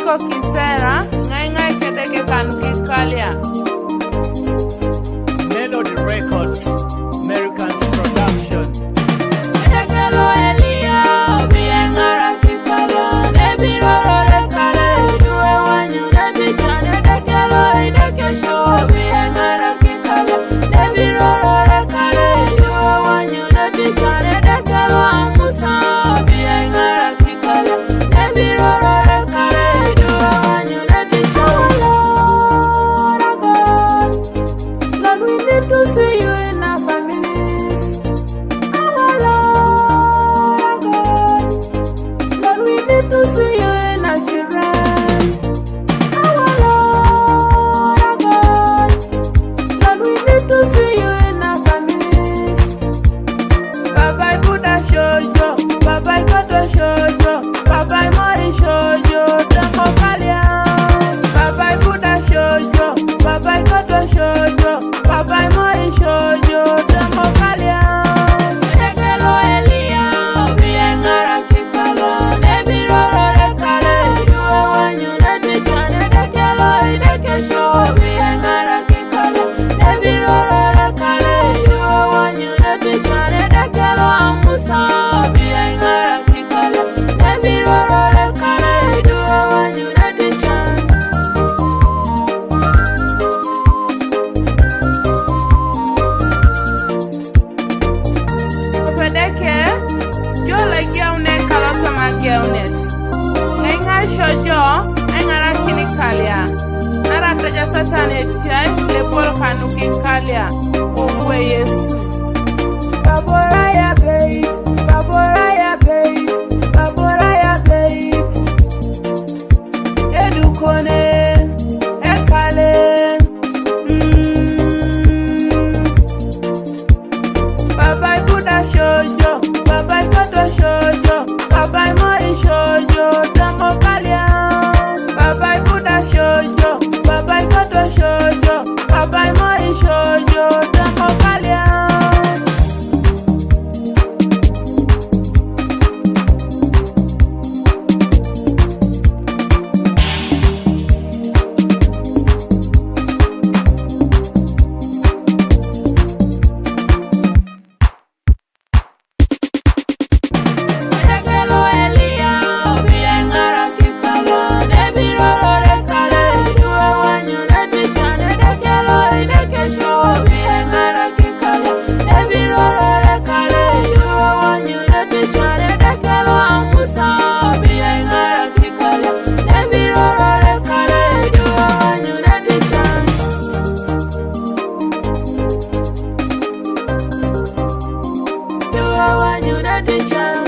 Eko kisera, ngai kedeke kan kikalia. Melody Records, Americans Production. Edekelo Eliya, biengara kikala, nebiroro lekale, duwe wanyu nebichane. Edekesho, biengara kikala, nebiroro lekale, duwe wanyu nebichane. Edekelo amusa, biengara kikala, nebiroro lekale, duwe wanyu nebichane. Lord, we need to see you in our families. Our Lord, Lord, we need to see you in our children. Our Lord, Lord, we need to see you in our families. Baba Buddha showjo, Baba Koto showjo, Baba Mori showjo, Demo Kalia. Baba Buddha showjo, Baba Koto showjo, Baba Mori showjo, Demo Kalia. Edekelo Eliya, biengara kikala, nebiroro lekale, duwe wanyu nebichane. Edekesho, biengara kikala, nebiroro lekale, duwe wanyu nebichane. Edekelo amusa, biengara kikala, nebiroro lekale, duwe wanyu nebichane. Edeke, jo legi aune kalota magi aunet. Enga shojo, enga rakini kalia. Nara taja satane tiai, lepol kanuki kalia. Uwe Yesu. Baboraya bait, baboraya bait, baboraya bait. Edukone, ekale. Baba Buddha showjo, Baba Koto showjo, Baba Mori showjo, Demo Kalia. Baba Buddha showjo, Baba Koto showjo, Baba Mori showjo, Demo Kalia. Edekelo Eliya, biengara kikala, nebiroro lekale, duwe wanyu nebichane. Edekesho, biengara kikala, nebiroro lekale, duwe wanyu nebichane. Edekelo amusa, biengara kikala, nebiroro lekale, duwe wanyu nebichane. Duwe wanyu nebichane.